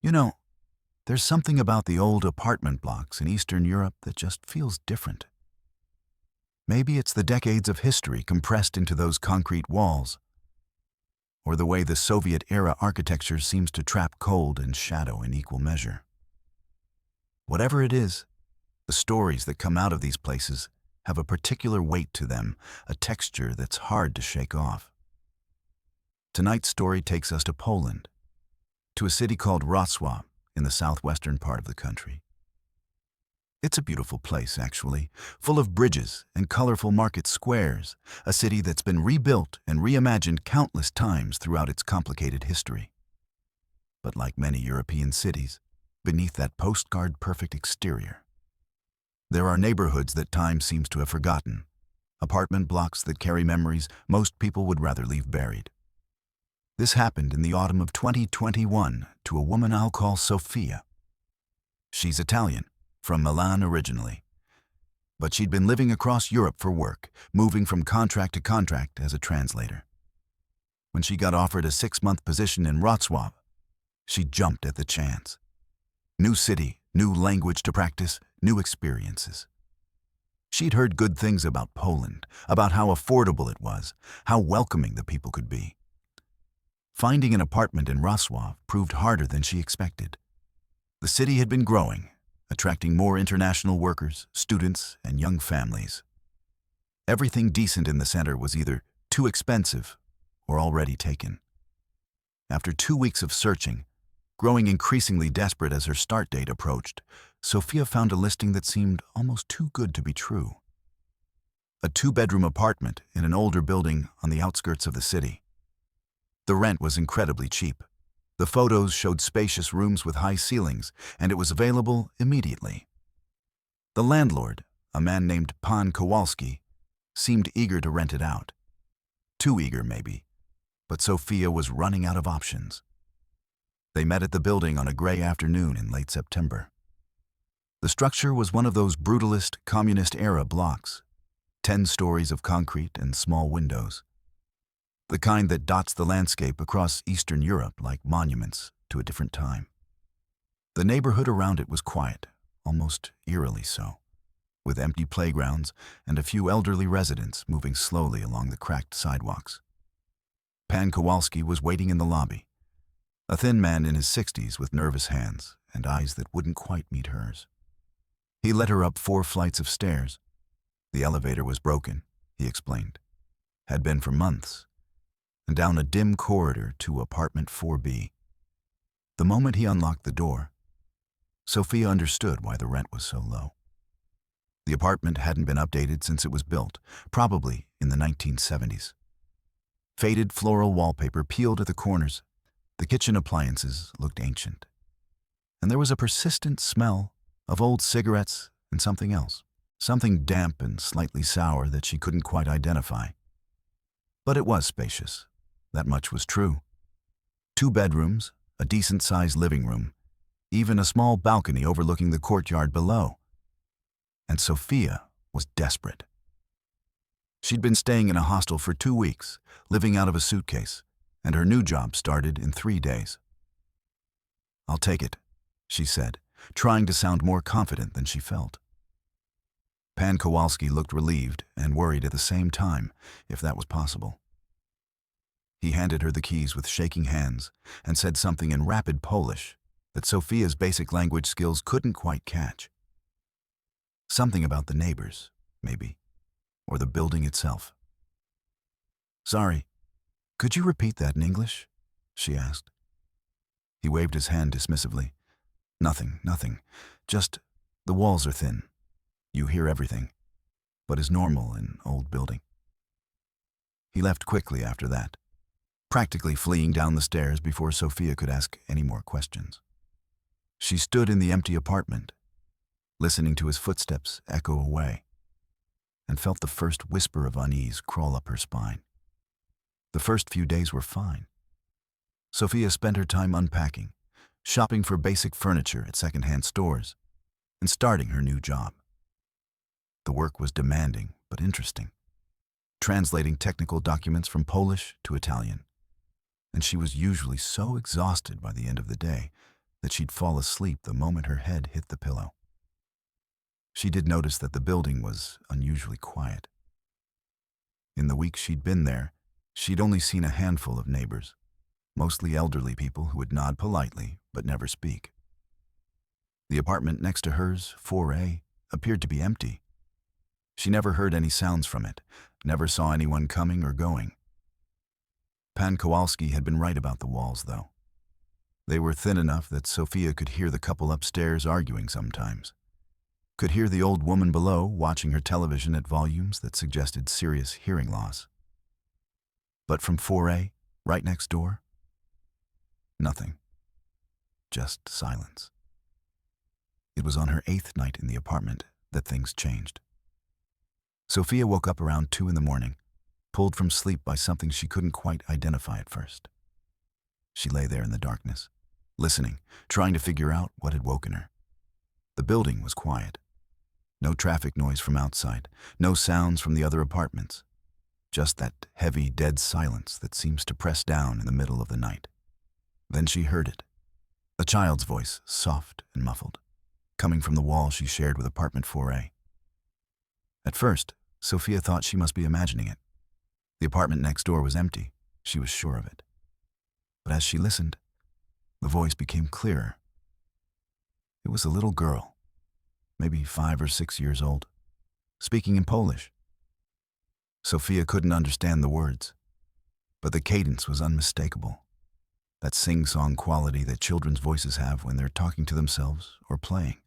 You know, there's something about the old apartment blocks in Eastern Europe that just feels different. Maybe it's the decades of history compressed into those concrete walls, or the way the Soviet-era architecture seems to trap cold and shadow in equal measure. Whatever it is, the stories that come out of these places have a particular weight to them, a texture that's hard to shake off. Tonight's story takes us to Poland, to a city called Wrocław in the southwestern part of the country. It's a beautiful place, actually, full of bridges and colorful market squares, a city that's been rebuilt and reimagined countless times throughout its complicated history. But like many European cities, beneath that postcard-perfect exterior, there are neighborhoods that time seems to have forgotten, apartment blocks that carry memories most people would rather leave buried. This happened in the autumn of 2021 to a woman I'll call Sofia. She's Italian, from Milan originally, but she'd been living across Europe for work, moving from contract to contract as a translator. When she got offered a 6-month position in Wrocław, she jumped at the chance. New city, new language to practice, new experiences. She'd heard good things about Poland, about how affordable it was, how welcoming the people could be. Finding an apartment in Wrocław proved harder than she expected. The city had been growing, attracting more international workers, students, and young families. Everything decent in the center was either too expensive or already taken. After 2 weeks of searching, growing increasingly desperate as her start date approached, Sofia found a listing that seemed almost too good to be true. A 2-bedroom apartment in an older building on the outskirts of the city. The rent was incredibly cheap. The photos showed spacious rooms with high ceilings, and it was available immediately. The landlord, a man named Pan Kowalski, seemed eager to rent it out. Too eager, maybe, but Sofia was running out of options. They met at the building on a gray afternoon in late September. The structure was one of those brutalist, communist-era blocks, 10 stories of concrete and small windows. The kind that dots the landscape across Eastern Europe like monuments to a different time. The neighborhood around it was quiet, almost eerily so, with empty playgrounds and a few elderly residents moving slowly along the cracked sidewalks. Pan Kowalski was waiting in the lobby, a thin man in his 60s with nervous hands and eyes that wouldn't quite meet hers. He led her up 4 flights of stairs. The elevator was broken, he explained. Had been for months. And down a dim corridor to apartment 4B. The moment he unlocked the door, Sofia understood why the rent was so low. The apartment hadn't been updated since it was built, probably in the 1970s. Faded floral wallpaper peeled at the corners. The kitchen appliances looked ancient. And there was a persistent smell of old cigarettes and something else, something damp and slightly sour that she couldn't quite identify. But it was spacious. That much was true. 2 bedrooms, a decent-sized living room, even a small balcony overlooking the courtyard below. And Sofia was desperate. She'd been staying in a hostel for 2 weeks, living out of a suitcase, and her new job started in 3 days. "I'll take it," she said, trying to sound more confident than she felt. Pan Kowalski looked relieved and worried at the same time, if that was possible. He handed her the keys with shaking hands and said something in rapid Polish that Sofia's basic language skills couldn't quite catch. Something about the neighbors, maybe, or the building itself. "Sorry, could you repeat that in English?" she asked. He waved his hand dismissively. Nothing. Just the walls are thin. You hear everything, but is normal in old building." He left quickly after that, practically fleeing down the stairs before Sofia could ask any more questions. She stood in the empty apartment, listening to his footsteps echo away, and felt the first whisper of unease crawl up her spine. The first few days were fine. Sofia spent her time unpacking, shopping for basic furniture at secondhand stores, and starting her new job. The work was demanding but interesting, translating technical documents from Polish to Italian. And she was usually so exhausted by the end of the day that she'd fall asleep the moment her head hit the pillow. She did notice that the building was unusually quiet. In the week she'd been there, she'd only seen a handful of neighbors, mostly elderly people who would nod politely but never speak. The apartment next to hers, 4A, appeared to be empty. She never heard any sounds from it, never saw anyone coming or going. Pan Kowalski had been right about the walls, though. They were thin enough that Sofia could hear the couple upstairs arguing sometimes. Could hear the old woman below watching her television at volumes that suggested serious hearing loss. But from 4A, right next door, nothing. Just silence. It was on her 8th night in the apartment that things changed. Sofia woke up around 2 in the morning, pulled from sleep by something she couldn't quite identify at first. She lay there in the darkness, listening, trying to figure out what had woken her. The building was quiet. No traffic noise from outside, no sounds from the other apartments. Just that heavy, dead silence that seems to press down in the middle of the night. Then she heard it. A child's voice, soft and muffled, coming from the wall she shared with apartment 4A. At first, Sofia thought she must be imagining it. The apartment next door was empty, she was sure of it. But as she listened, the voice became clearer. It was a little girl, maybe 5 or 6 years old, speaking in Polish. Sofia couldn't understand the words, but the cadence was unmistakable. That sing-song quality that children's voices have when they're talking to themselves or playing.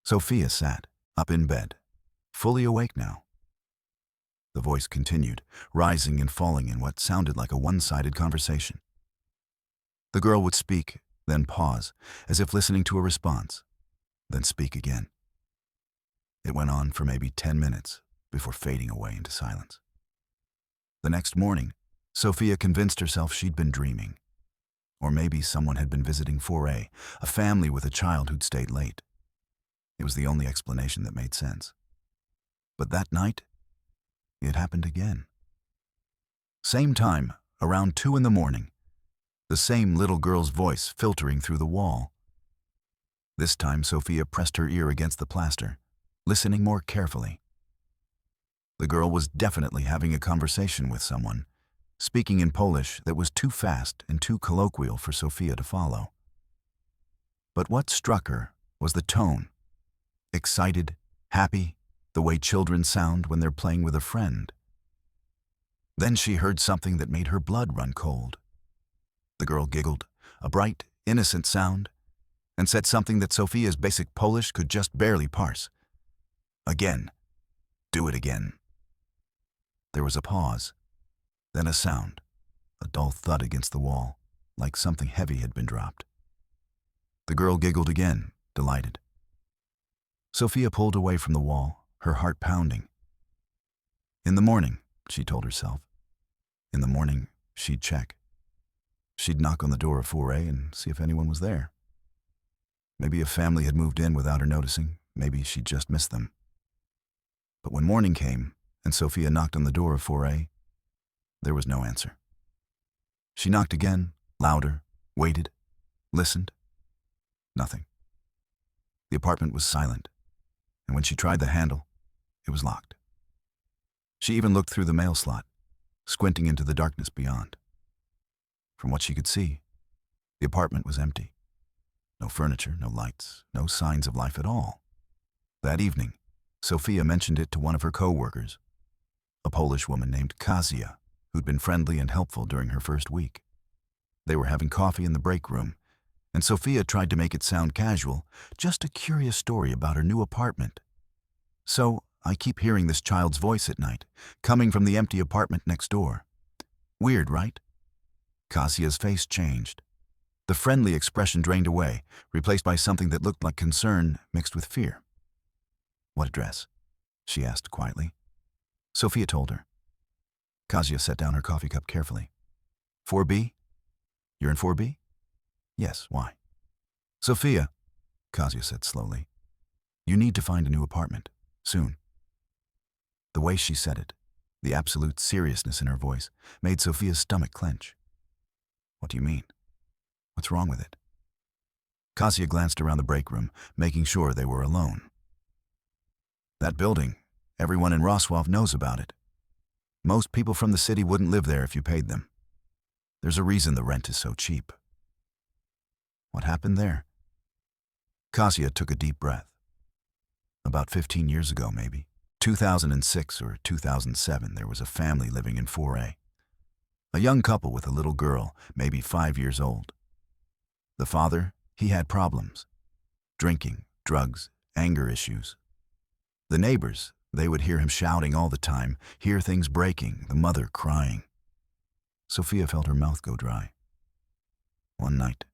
Sofia sat, up in bed, fully awake now. The voice continued, rising and falling in what sounded like a one-sided conversation. The girl would speak, then pause, as if listening to a response, then speak again. It went on for maybe 10 minutes before fading away into silence. The next morning, Sofia convinced herself she'd been dreaming. Or maybe someone had been visiting 4A, a family with a child who'd stayed late. It was the only explanation that made sense. But that night, it happened again. Same time, around 2 in the morning, the same little girl's voice filtering through the wall. This time, Sofia pressed her ear against the plaster, listening more carefully. The girl was definitely having a conversation with someone, speaking in Polish that was too fast and too colloquial for Sofia to follow. But what struck her was the tone. Excited, happy, the way children sound when they're playing with a friend. Then she heard something that made her blood run cold. The girl giggled, a bright, innocent sound, and said something that Sofia's basic Polish could just barely parse. Again. Do it again. There was a pause, then a sound, a dull thud against the wall, like something heavy had been dropped. The girl giggled again, delighted. Sofia pulled away from the wall, her heart pounding. In the morning, she told herself. In the morning, she'd check. She'd knock on the door of 4A and see if anyone was there. Maybe a family had moved in without her noticing. Maybe she'd just missed them. But when morning came and Sofia knocked on the door of 4A, there was no answer. She knocked again, louder, waited, listened. Nothing. The apartment was silent, and when she tried the handle, it was locked. She even looked through the mail slot, squinting into the darkness beyond. From what she could see, the apartment was empty. No furniture, no lights, no signs of life at all. That evening, Sofia mentioned it to one of her co-workers, a Polish woman named Kasia, who'd been friendly and helpful during her first week. They were having coffee in the break room, and Sofia tried to make it sound casual, just a curious story about her new apartment. So, I keep hearing this child's voice at night, coming from the empty apartment next door. Weird, right? Kasia's face changed. The friendly expression drained away, replaced by something that looked like concern mixed with fear. What address? She asked quietly. Sofia told her. Kasia set down her coffee cup carefully. 4B? You're in 4B? Yes, why? Sofia, Kasia said slowly, you need to find a new apartment, soon. The way she said it, the absolute seriousness in her voice, made Sofia's stomach clench. What do you mean? What's wrong with it? Kasia glanced around the break room, making sure they were alone. That building, everyone in Wrocław knows about it. Most people from the city wouldn't live there if you paid them. There's a reason the rent is so cheap. What happened there? Kasia took a deep breath. About 15 years ago, maybe. 2006 or 2007, there was a family living in 4A. A young couple with a little girl, maybe 5 years old. The father, he had problems. Drinking, drugs, anger issues. The neighbors, they would hear him shouting all the time, hear things breaking, the mother crying. Sofia felt her mouth go dry. One night,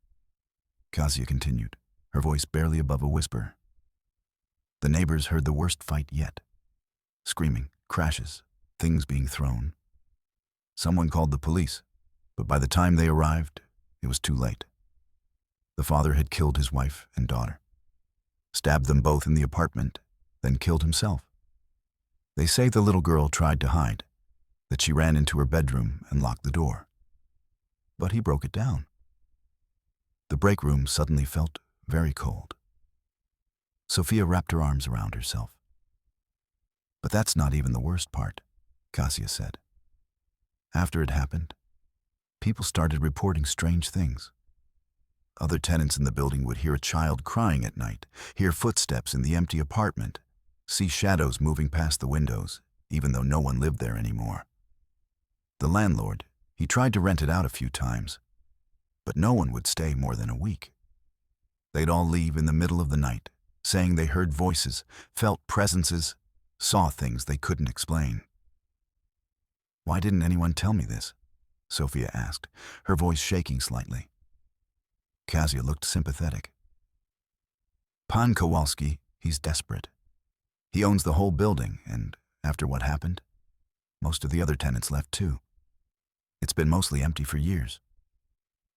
Kasia continued, her voice barely above a whisper. The neighbors heard the worst fight yet. Screaming, crashes, things being thrown. Someone called the police, but by the time they arrived, it was too late. The father had killed his wife and daughter, stabbed them both in the apartment, then killed himself. They say the little girl tried to hide, that she ran into her bedroom and locked the door. But he broke it down. The break room suddenly felt very cold. Sofia wrapped her arms around herself. But that's not even the worst part, Kasia said. After it happened, people started reporting strange things. Other tenants in the building would hear a child crying at night, hear footsteps in the empty apartment, see shadows moving past the windows, even though no one lived there anymore. The landlord, he tried to rent it out a few times, but no one would stay more than a week. They'd all leave in the middle of the night, saying they heard voices, felt presences, saw things they couldn't explain. Why didn't anyone tell me this? Sofia asked, her voice shaking slightly. Kasia looked sympathetic. Pan Kowalski, he's desperate. He owns the whole building, and after what happened, most of the other tenants left too. It's been mostly empty for years.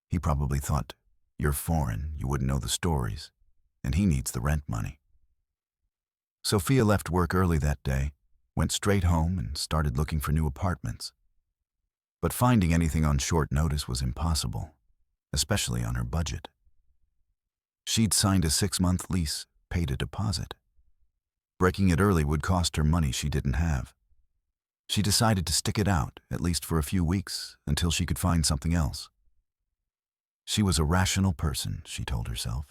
He probably thought, you're foreign, you wouldn't know the stories, and he needs the rent money. Sofia left work early that day, went straight home and started looking for new apartments. But finding anything on short notice was impossible, especially on her budget. She'd signed a 6-month lease, paid a deposit. Breaking it early would cost her money she didn't have. She decided to stick it out, at least for a few weeks, until she could find something else. She was a rational person, she told herself.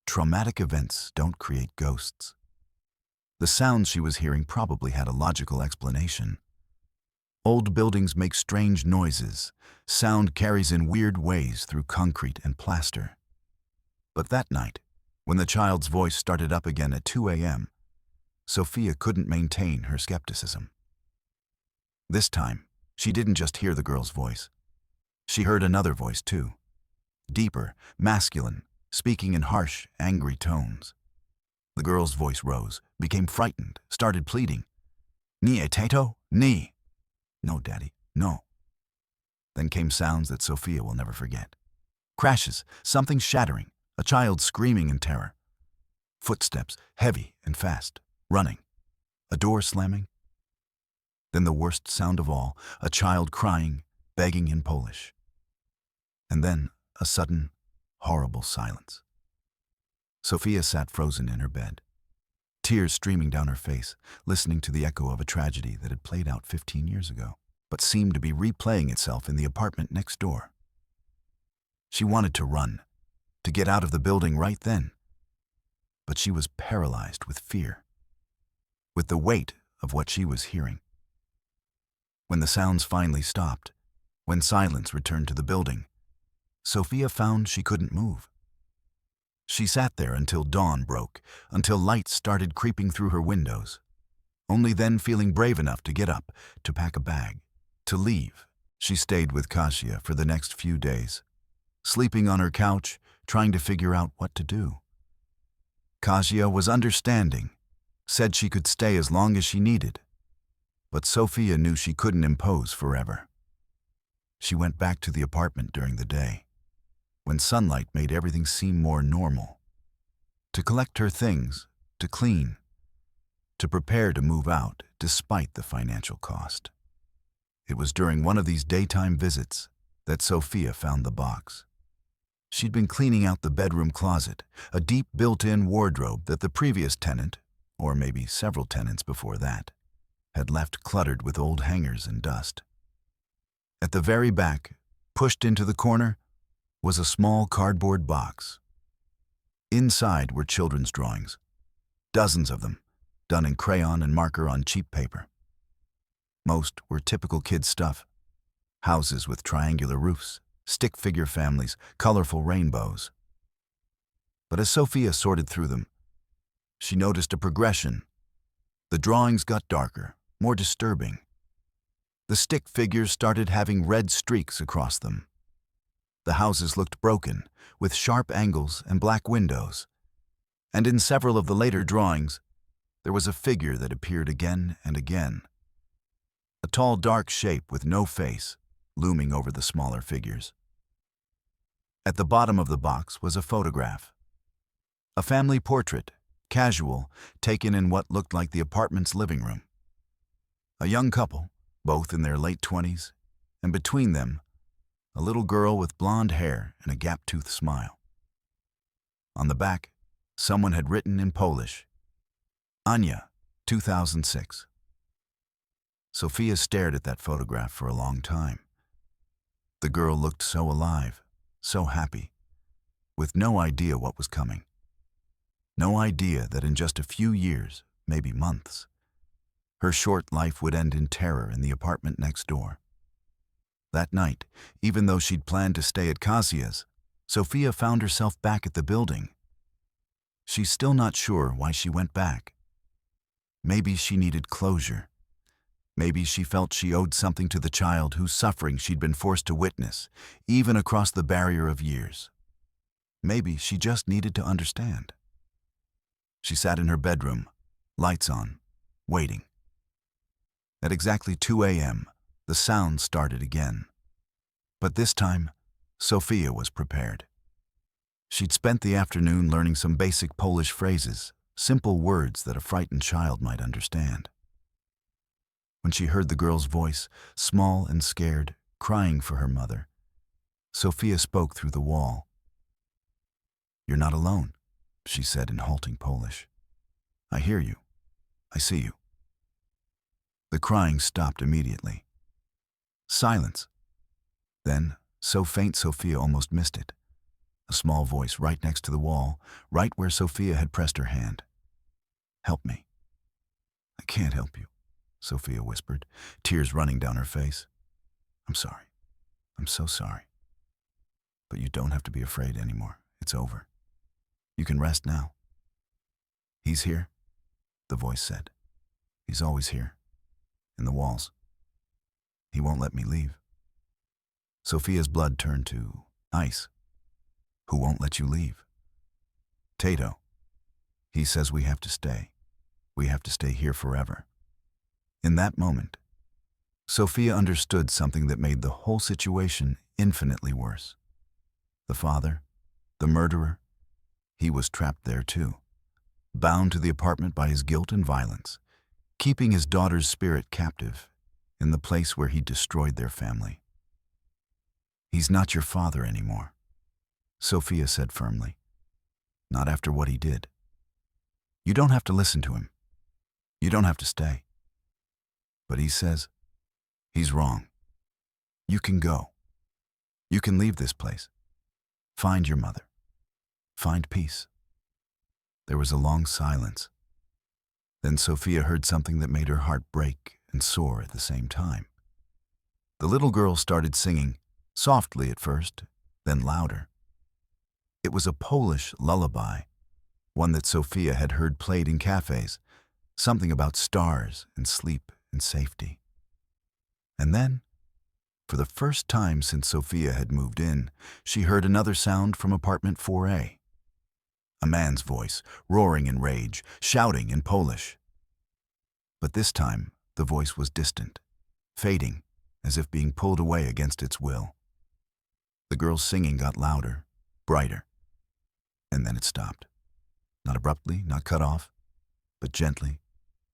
Traumatic events don't create ghosts. The sounds she was hearing probably had a logical explanation. Old buildings make strange noises. Sound carries in weird ways through concrete and plaster. But that night, when the child's voice started up again at 2 a.m., Sofia couldn't maintain her skepticism. This time, she didn't just hear the girl's voice. She heard another voice too. Deeper, masculine, speaking in harsh, angry tones. The girl's voice rose, became frightened, started pleading. Ni e tato? Ni. No, Daddy, no. Then came sounds that Sofia will never forget. Crashes, something shattering, a child screaming in terror. Footsteps, heavy and fast, running. A door slamming. Then the worst sound of all, a child crying, begging in Polish. And then a sudden, horrible silence. Sofia sat frozen in her bed, tears streaming down her face, listening to the echo of a tragedy that had played out 15 years ago, but seemed to be replaying itself in the apartment next door. She wanted to run, to get out of the building right then, but she was paralyzed with fear, with the weight of what she was hearing. When the sounds finally stopped, when silence returned to the building, Sofia found she couldn't move. She sat there until dawn broke, until light started creeping through her windows, only then feeling brave enough to get up, to pack a bag, to leave. She stayed with Kasia for the next few days, sleeping on her couch, trying to figure out what to do. Kasia was understanding, said she could stay as long as she needed, but Sofia knew she couldn't impose forever. She went back to the apartment during the day, when sunlight made everything seem more normal, to collect her things, to clean, to prepare to move out despite the financial cost. It was during one of these daytime visits that Sofia found the box. She'd been cleaning out the bedroom closet, a deep built-in wardrobe that the previous tenant, or maybe several tenants before that, had left cluttered with old hangers and dust. At the very back, pushed into the corner, was a small cardboard box. Inside were children's drawings, dozens of them, done in crayon and marker on cheap paper. Most were typical kid stuff: houses with triangular roofs, stick figure families, colorful rainbows. But as Sofia sorted through them, she noticed a progression. The drawings got darker, more disturbing. The stick figures started having red streaks across them. The houses looked broken, with sharp angles and black windows. And in several of the later drawings, there was a figure that appeared again and again. A tall, dark shape with no face, looming over the smaller figures. At the bottom of the box was a photograph. A family portrait, casual, taken in what looked like the apartment's living room. A young couple, both in their late 20s, and between them, a little girl with blonde hair and a gap-toothed smile. On the back, someone had written in Polish, Anya, 2006. Sofia stared at that photograph for a long time. The girl looked so alive, so happy, with no idea what was coming. No idea that in just a few years, maybe months, her short life would end in terror in the apartment next door. That night, even though she'd planned to stay at Kasia's, Sofia found herself back at the building. She's still not sure why she went back. Maybe she needed closure. Maybe she felt she owed something to the child whose suffering she'd been forced to witness, even across the barrier of years. Maybe she just needed to understand. She sat in her bedroom, lights on, waiting. At exactly 2 a.m., the sound started again. But this time, Sofia was prepared. She'd spent the afternoon learning some basic Polish phrases, simple words that a frightened child might understand. When she heard the girl's voice, small and scared, crying for her mother, Sofia spoke through the wall. "You're not alone," she said in halting Polish. "I hear you. I see you." The crying stopped immediately. Silence. Then, so faint Sofia almost missed it. A small voice right next to the wall, right where Sofia had pressed her hand. "Help me." "I can't help you," Sofia whispered, tears running down her face. "I'm sorry. I'm so sorry. But you don't have to be afraid anymore. It's over. You can rest now." "He's here," the voice said. "He's always here. In the walls. He won't let me leave." Sofia's blood turned to ice. "Who won't let you leave?" "Tato. He says we have to stay. We have to stay here forever." In that moment, Sofia understood something that made the whole situation infinitely worse. The father, the murderer, he was trapped there too, bound to the apartment by his guilt and violence, keeping his daughter's spirit captive in the place where he destroyed their family. "He's not your father anymore," Sofia said firmly. "Not after what he did. You don't have to listen to him. You don't have to stay. But he says he's wrong. You can go. You can leave this place. Find your mother. Find peace." There was a long silence. Then Sofia heard something that made her heart break and soar at the same time. The little girl started singing, softly at first, then louder. It was a Polish lullaby, one that Sofia had heard played in cafes, something about stars and sleep and safety. And then, for the first time since Sofia had moved in, she heard another sound from apartment 4A. A man's voice, roaring in rage, shouting in Polish. But this time, the voice was distant, fading, as if being pulled away against its will. The girl's singing got louder, brighter, and then it stopped. Not abruptly, not cut off, but gently,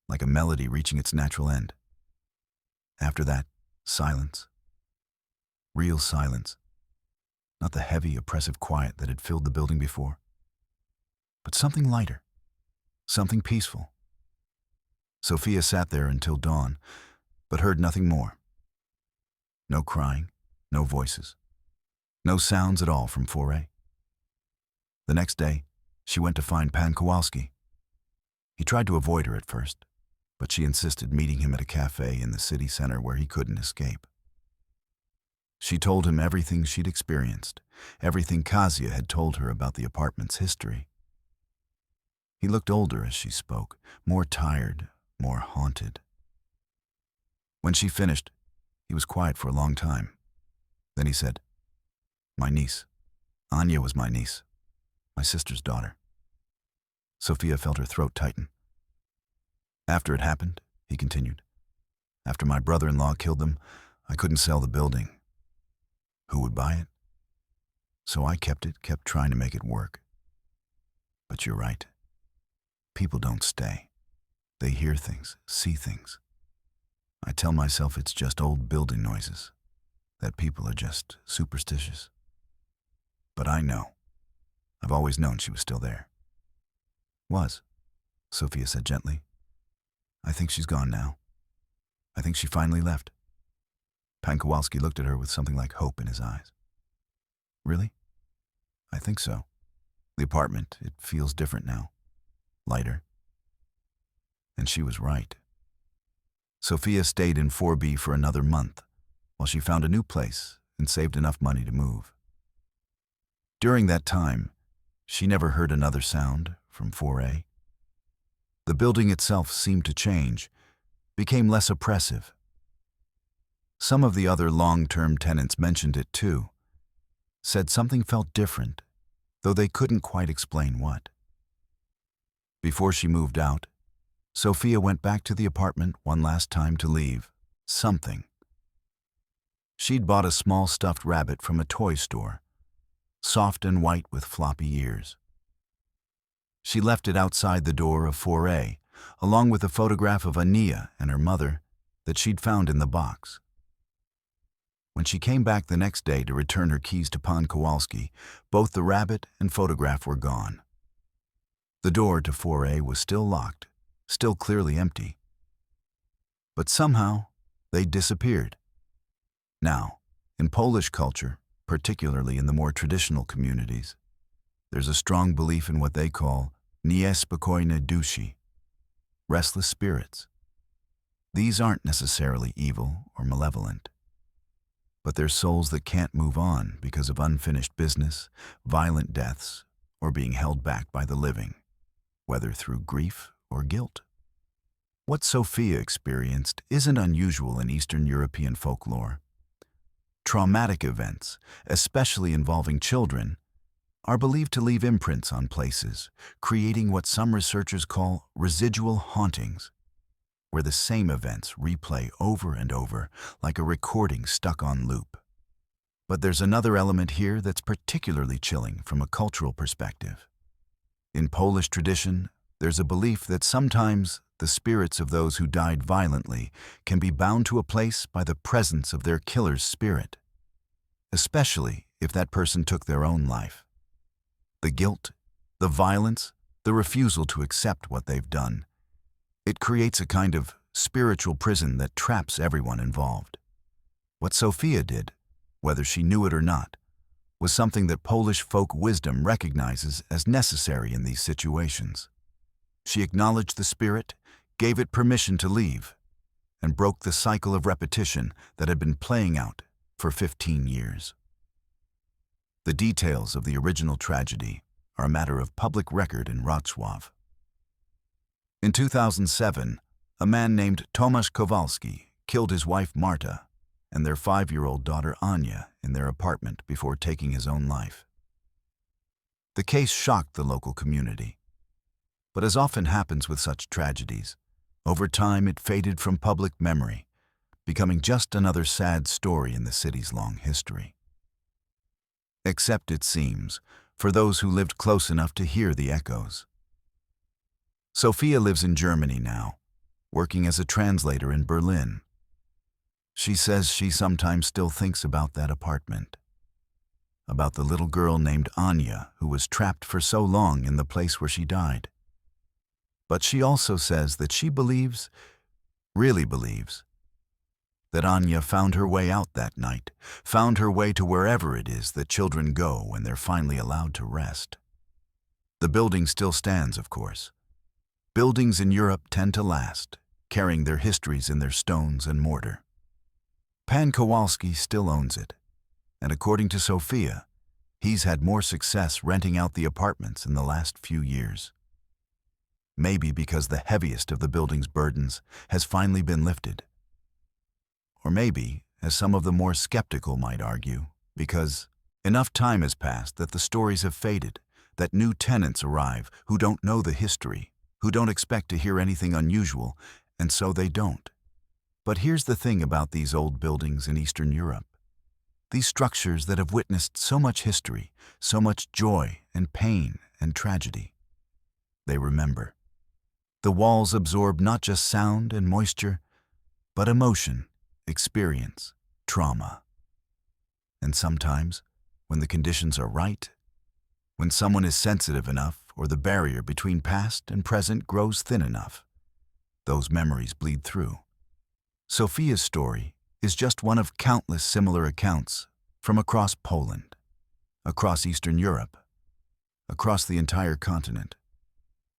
like a melody reaching its natural end. After that, silence. Real silence. Not the heavy, oppressive quiet that had filled the building before, but something lighter, something peaceful. Sofia sat there until dawn, but heard nothing more. No crying, no voices, no sounds at all from 4A. The next day, she went to find Pan Kowalski. He tried to avoid her at first, but she insisted meeting him at a cafe in the city center where he couldn't escape. She told him everything she'd experienced, everything Kazia had told her about the apartment's history. He looked older as she spoke, more tired, more haunted. When she finished, he was quiet for a long time. Then he said, "My niece. Anya was my niece, my sister's daughter." Sofia felt her throat tighten. "After it happened," he continued, "after my brother-in-law killed them, I couldn't sell the building. Who would buy it? So I kept trying to make it work. But you're right. People don't stay. They hear things, see things. I tell myself it's just old building noises, that people are just superstitious. But I know. I've always known she was still there." "Was," Sofia said gently. "I think she's gone now. I think she finally left." Pan Kowalski looked at her with something like hope in his eyes. "Really? I think so. The apartment, it feels different now. Lighter." And she was right. Sofia stayed in 4B for another month, while she found a new place and saved enough money to move. During that time, she never heard another sound from 4A. The building itself seemed to change, became less oppressive. Some of the other long-term tenants mentioned it too, said something felt different, though they couldn't quite explain what. Before she moved out, Sofia went back to the apartment one last time to leave something. She'd bought a small stuffed rabbit from a toy store, soft and white with floppy ears. She left it outside the door of 4A, along with a photograph of Ania and her mother that she'd found in the box. When she came back the next day to return her keys to Pan Kowalski, both the rabbit and photograph were gone. The door to 4A was still locked, still clearly empty. But somehow, they disappeared. Now, in Polish culture, particularly in the more traditional communities, there's a strong belief in what they call niespokojne duszy, restless spirits. These aren't necessarily evil or malevolent, but they're souls that can't move on because of unfinished business, violent deaths, or being held back by the living, whether through grief or guilt. What Sofia experienced isn't unusual in Eastern European folklore. Traumatic events, especially involving children, are believed to leave imprints on places, creating what some researchers call residual hauntings, where the same events replay over and over like a recording stuck on loop. But there's another element here that's particularly chilling from a cultural perspective. In Polish tradition, there's a belief that sometimes the spirits of those who died violently can be bound to a place by the presence of their killer's spirit, especially if that person took their own life. The guilt, the violence, the refusal to accept what they've done, it creates a kind of spiritual prison that traps everyone involved. What Sofia did, whether she knew it or not, was something that Polish folk wisdom recognizes as necessary in these situations. She acknowledged the spirit, gave it permission to leave, and broke the cycle of repetition that had been playing out for 15 years. The details of the original tragedy are a matter of public record in Wrocław. In 2007, a man named Tomasz Kowalski killed his wife Marta and their 5-year-old daughter Anya in their apartment before taking his own life. The case shocked the local community. But as often happens with such tragedies, over time it faded from public memory, becoming just another sad story in the city's long history. Except, it seems, for those who lived close enough to hear the echoes. Sofia lives in Germany now, working as a translator in Berlin. She says she sometimes still thinks about that apartment. about the little girl named Anya who was trapped for so long in the place where she died. But she also says that she believes, really believes, that Anya found her way out that night, found her way to wherever it is that children go when they're finally allowed to rest. The building still stands, of course. Buildings in Europe tend to last, carrying their histories in their stones and mortar. Pan Kowalski still owns it, and according to Sofia, he's had more success renting out the apartments in the last few years. Maybe because the heaviest of the building's burdens has finally been lifted. Or maybe, as some of the more skeptical might argue, because enough time has passed that the stories have faded, that new tenants arrive who don't know the history, who don't expect to hear anything unusual, and so they don't. But here's the thing about these old buildings in Eastern Europe. These structures that have witnessed so much history, so much joy and pain and tragedy. They remember. The walls absorb not just sound and moisture, but emotion, experience, trauma. And sometimes, when the conditions are right, when someone is sensitive enough or the barrier between past and present grows thin enough, those memories bleed through. Sofia's story is just one of countless similar accounts from across Poland, across Eastern Europe, across the entire continent.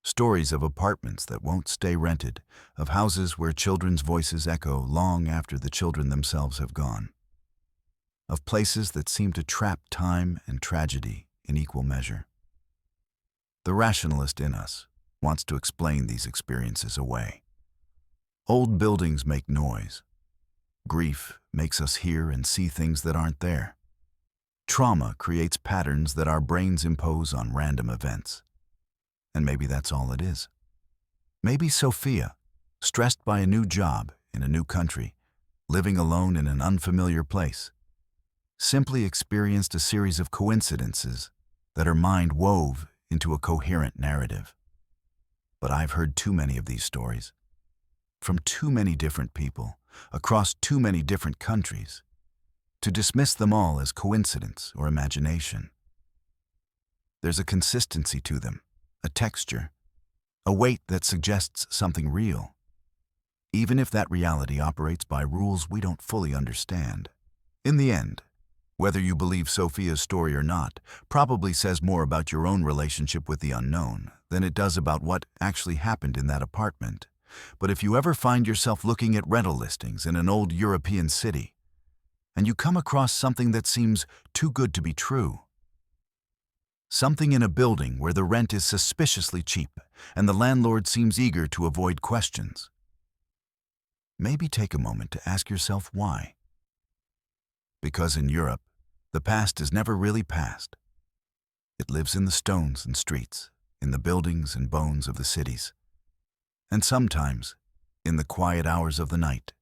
Stories of apartments that won't stay rented, of houses where children's voices echo long after the children themselves have gone, of places that seem to trap time and tragedy in equal measure. The rationalist in us wants to explain these experiences away. Old buildings make noise. Grief makes us hear and see things that aren't there. Trauma creates patterns that our brains impose on random events. And maybe that's all it is. Maybe Sofia, stressed by a new job in a new country, living alone in an unfamiliar place, simply experienced a series of coincidences that her mind wove into a coherent narrative. But I've heard too many of these stories, from too many different people, across too many different countries, to dismiss them all as coincidence or imagination. There's a consistency to them, a texture, a weight that suggests something real, even if that reality operates by rules we don't fully understand. In the end, whether you believe Sofia's story or not probably says more about your own relationship with the unknown than it does about what actually happened in that apartment. But if you ever find yourself looking at rental listings in an old European city, and you come across something that seems too good to be true, something in a building where the rent is suspiciously cheap and the landlord seems eager to avoid questions, maybe take a moment to ask yourself why. Because in Europe, the past is never really past. It lives in the stones and streets, in the buildings and bones of the cities, and sometimes, in the quiet hours of the night.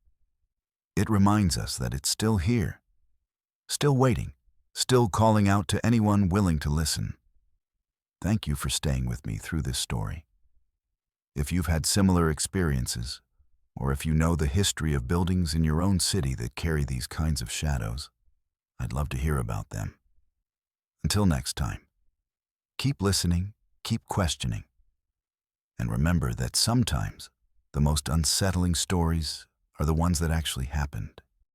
It reminds us that it's still here, still waiting, still calling out to anyone willing to listen. Thank you for staying with me through this story. If you've had similar experiences, or if you know the history of buildings in your own city that carry these kinds of shadows, I'd love to hear about them. Until next time, keep listening, keep questioning, and remember that sometimes the most unsettling stories are the ones that actually happened.